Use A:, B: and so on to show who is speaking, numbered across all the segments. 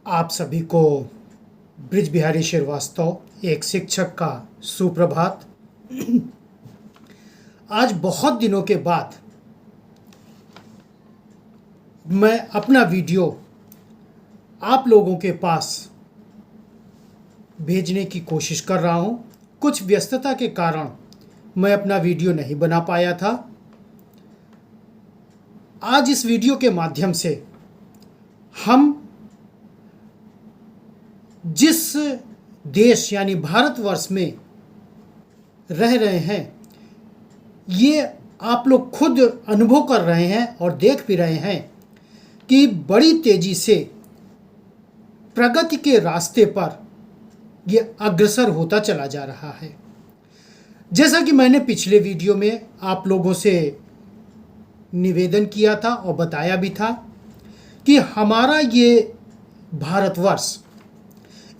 A: आप सभी को ब्रिज बिहारी श्रीवास्तव एक शिक्षक का सुप्रभात। आज बहुत दिनों के बाद मैं अपना वीडियो आप लोगों के पास भेजने की कोशिश कर रहा हूं। कुछ व्यस्तता के कारण मैं अपना वीडियो नहीं बना पाया था। आज इस वीडियो के माध्यम से हम जिस देश यानी भारतवर्ष में रह रहे हैं, ये आप लोग खुद अनुभव कर रहे हैं और देख भी रहे हैं कि बड़ी तेजी से प्रगति के रास्ते पर ये अग्रसर होता चला जा रहा है। जैसा कि मैंने पिछले वीडियो में आप लोगों से निवेदन किया था और बताया भी था कि हमारा ये भारतवर्ष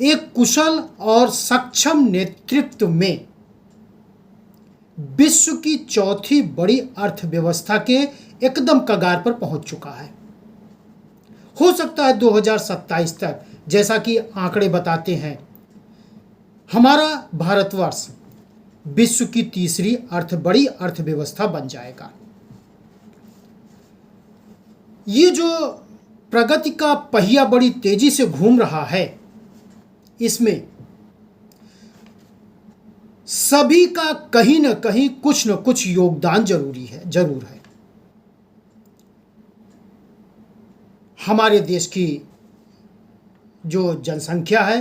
A: एक कुशल और सक्षम नेतृत्व में विश्व की चौथी बड़ी अर्थव्यवस्था के एकदम कगार पर पहुंच चुका है। हो सकता है 2027 तक, जैसा कि आंकड़े बताते हैं, हमारा भारतवर्ष विश्व की तीसरी बड़ी अर्थव्यवस्था बन जाएगा। ये जो प्रगति का पहिया बड़ी तेजी से घूम रहा है, इसमें सभी का कहीं न कहीं कुछ न कुछ योगदान जरूर है। हमारे देश की जो जनसंख्या है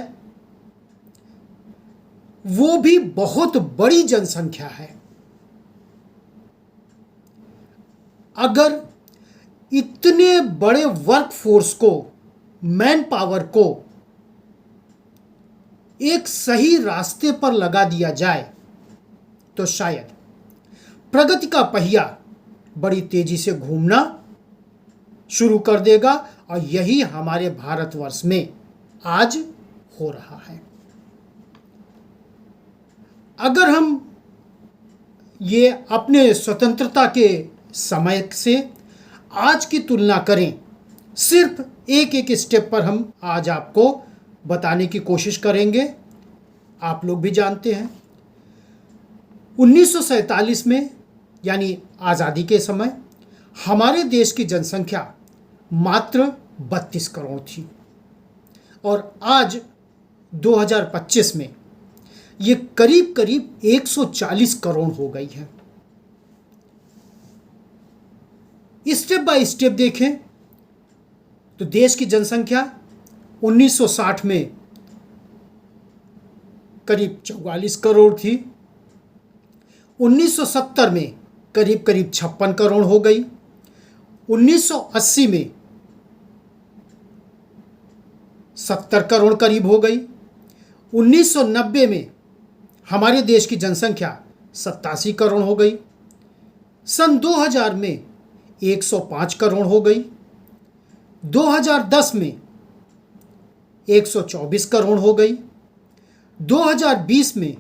A: वो भी बहुत बड़ी जनसंख्या है। अगर इतने बड़े वर्कफोर्स को, मैन पावर को एक सही रास्ते पर लगा दिया जाए तो शायद प्रगति का पहिया बड़ी तेजी से घूमना शुरू कर देगा, और यही हमारे भारतवर्ष में आज हो रहा है। अगर हम ये अपने स्वतंत्रता के समय से आज की तुलना करें, सिर्फ एक एक स्टेप पर हम आज आपको बताने की कोशिश करेंगे। आप लोग भी जानते हैं 1947 में यानी आज़ादी के समय हमारे देश की जनसंख्या मात्र 32 करोड़ थी, और आज 2025 में ये करीब करीब 140 करोड़ हो गई है। स्टेप बाय स्टेप देखें तो देश की जनसंख्या 1960 में करीब 44 करोड़ थी, 1970 में करीब 56 करोड़ हो गई, 1980 में 70 करोड़ करीब हो गई, 1990 में हमारे देश की जनसंख्या 87 करोड़ हो गई, सन 2000 में 105 करोड़ हो गई, 2010 में 124 करोड़ हो गई, 2020 में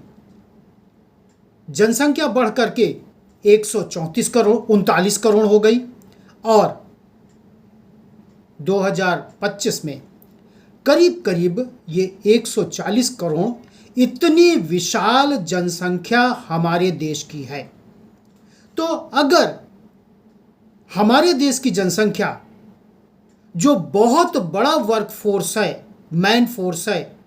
A: जनसंख्या बढ़ करके 39 करोड़ हो गई, और 2025 में करीब करीब ये 140 करोड़, इतनी विशाल जनसंख्या हमारे देश की है। तो अगर हमारे देश की जनसंख्या, जो बहुत बड़ा वर्क फोर्स है, मैन फोर्स है,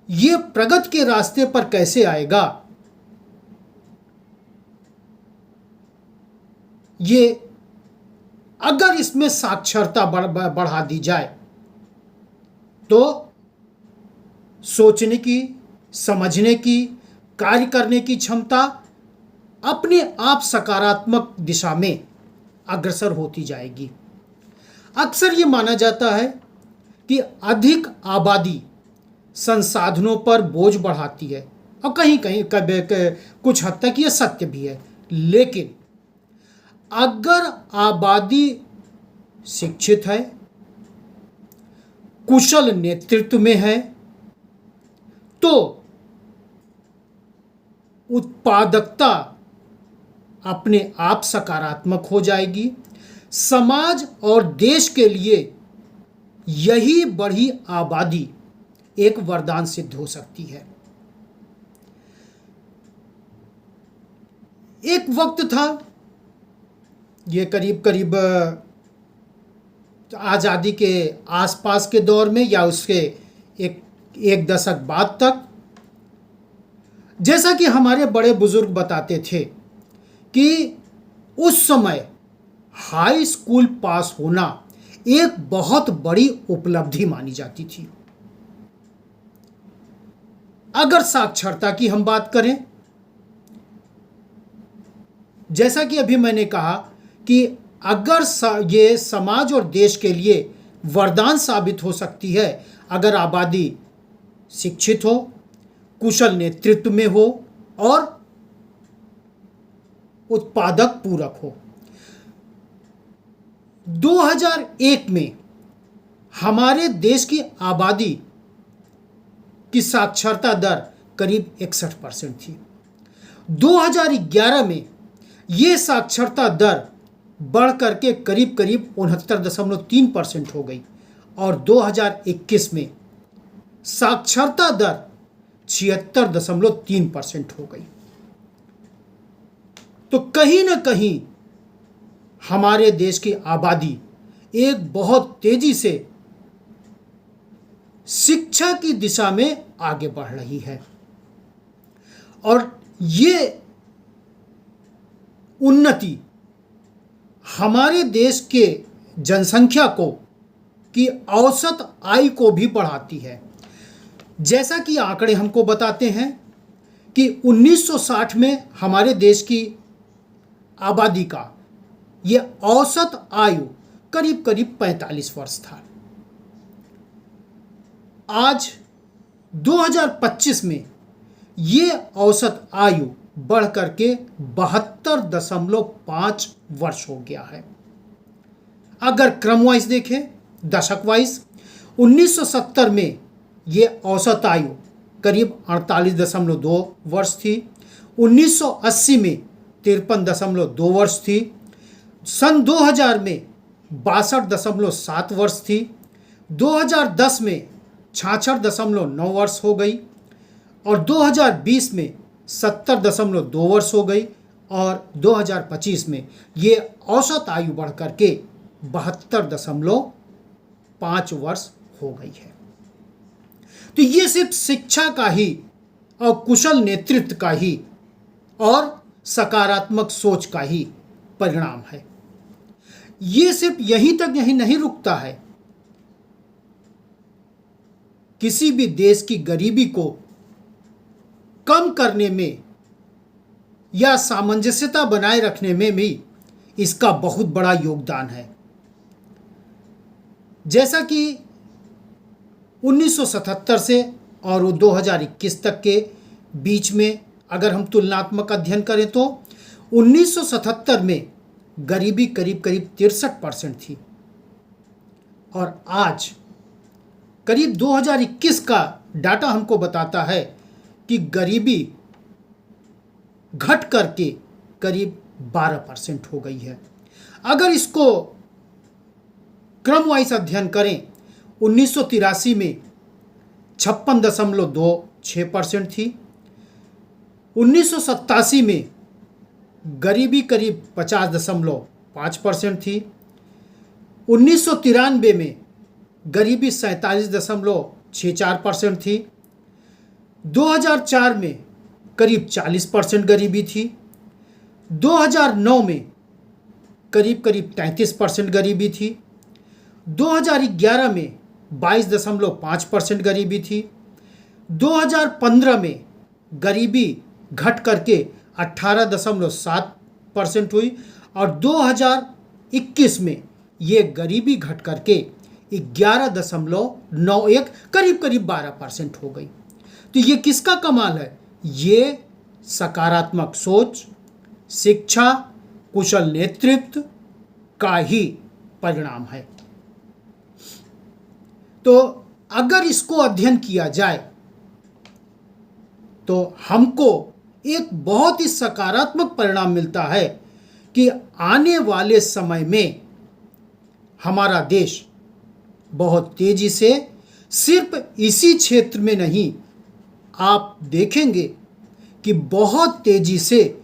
A: ये प्रगति के रास्ते पर कैसे आएगा, ये अगर इसमें साक्षरता बढ़ा दी जाए तो सोचने की, समझने की, कार्य करने की क्षमता अपने आप सकारात्मक दिशा में अग्रसर होती जाएगी। अक्सर ये माना जाता है कि अधिक आबादी संसाधनों पर बोझ बढ़ाती है, और कहीं कहीं कुछ हद तक ये सत्य भी है। लेकिन अगर आबादी शिक्षित है, कुशल नेतृत्व में है, तो उत्पादकता अपने आप सकारात्मक हो जाएगी। समाज और देश के लिए यही बढ़ी आबादी एक वरदान सिद्ध हो सकती है। एक वक्त था, ये करीब करीब आज़ादी के आसपास के दौर में या उसके एक दशक बाद तक, जैसा कि हमारे बड़े बुजुर्ग बताते थे कि उस समय हाई स्कूल पास होना एक बहुत बड़ी उपलब्धि मानी जाती थी। अगर साक्षरता की हम बात करें, जैसा कि अभी मैंने कहा कि अगर ये समाज और देश के लिए वरदान साबित हो सकती है अगर आबादी शिक्षित हो, कुशल नेतृत्व में हो और उत्पादक पूरक हो। 2001 में हमारे देश की आबादी की साक्षरता दर करीब 61% थी। 2011 में ये साक्षरता दर बढ़ करके करीब करीब 69.3% हो गई और 2021 में साक्षरता दर 76.3% हो गई। तो कहीं ना कहीं हमारे देश की आबादी एक बहुत तेजी से शिक्षा की दिशा में आगे बढ़ रही है और ये उन्नति हमारे देश के जनसंख्या को की औसत आय को भी बढ़ाती है। जैसा कि आंकड़े हमको बताते हैं कि 1960 में हमारे देश की आबादी का ये औसत आयु करीब करीब 45 वर्ष था। आज 2025 में ये औसत आयु बढ़ करके 72.5 वर्ष हो गया है। अगर क्रम वाइज देखें, दशक वाइज, 1970 में ये औसत आयु करीब 48.2 वर्ष थी। 1980 में 53.2 वर्ष थी। सन 2000 में 62.7 वर्ष थी। 2010 में 66.9 वर्ष हो गई और 2020 में 70.2 वर्ष हो गई और 2025 में ये औसत आयु बढ़ करके 72.5 वर्ष हो गई है। तो ये सिर्फ शिक्षा का ही और कुशल नेतृत्व का ही और सकारात्मक सोच का ही परिणाम है। ये सिर्फ यहीं तक नहीं रुकता है। किसी भी देश की गरीबी को कम करने में या सामंजस्यता बनाए रखने में भी इसका बहुत बड़ा योगदान है। जैसा कि 1977 से और 2021 तक के बीच में अगर हम तुलनात्मक अध्ययन करें तो 1977 में गरीबी करीब करीब 63% थी और आज करीब 2021 का डाटा हमको बताता है कि गरीबी घट करके करीब 12% हो गई है। अगर इसको क्रम वाइज अध्ययन करें, 1983 में 56.26% थी। 1987 में गरीबी करीब 50.5% थी। 1993 में गरीबी 47.64% थी। 2004 में करीब 40% गरीबी थी। 2009 में करीब करीब 33% गरीबी थी। 2011 में 22.5% गरीबी थी। 2015 में गरीबी घट करके 18.7% हुई और 2021 में ये गरीबी घट करके 11.91 करीब करीब 12% हो गई। तो ये किसका कमाल है? ये सकारात्मक सोच, शिक्षा, कुशल नेतृत्व का ही परिणाम है। तो अगर इसको अध्ययन किया जाए तो हमको एक बहुत ही सकारात्मक परिणाम मिलता है कि आने वाले समय में हमारा देश बहुत तेजी से, सिर्फ इसी क्षेत्र में नहीं, आप देखेंगे कि बहुत तेजी से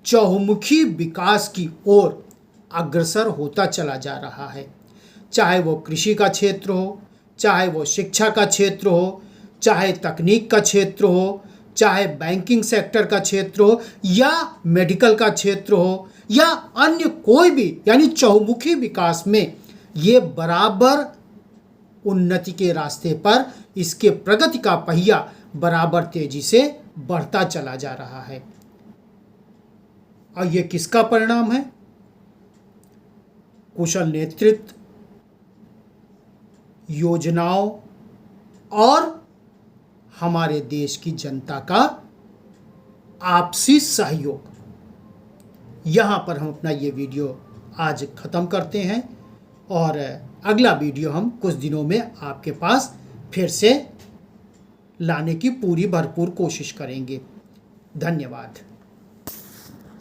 A: चहुमुखी विकास की ओर अग्रसर होता चला जा रहा है। चाहे वो कृषि का क्षेत्र हो, चाहे वो शिक्षा का क्षेत्र हो, चाहे तकनीक का क्षेत्र हो, चाहे बैंकिंग सेक्टर का क्षेत्र हो, या मेडिकल का क्षेत्र हो, या अन्य कोई भी, यानी चहुमुखी विकास में ये बराबर उन्नति के रास्ते पर, इसके प्रगति का पहिया बराबर तेजी से बढ़ता चला जा रहा है। और ये किसका परिणाम है? कुशल नेतृत्व, योजनाओं और हमारे देश की जनता का आपसी सहयोग। यहाँ पर हम अपना ये वीडियो आज ख़त्म करते हैं और अगला वीडियो हम कुछ दिनों में आपके पास फिर से लाने की पूरी भरपूर कोशिश करेंगे। धन्यवाद।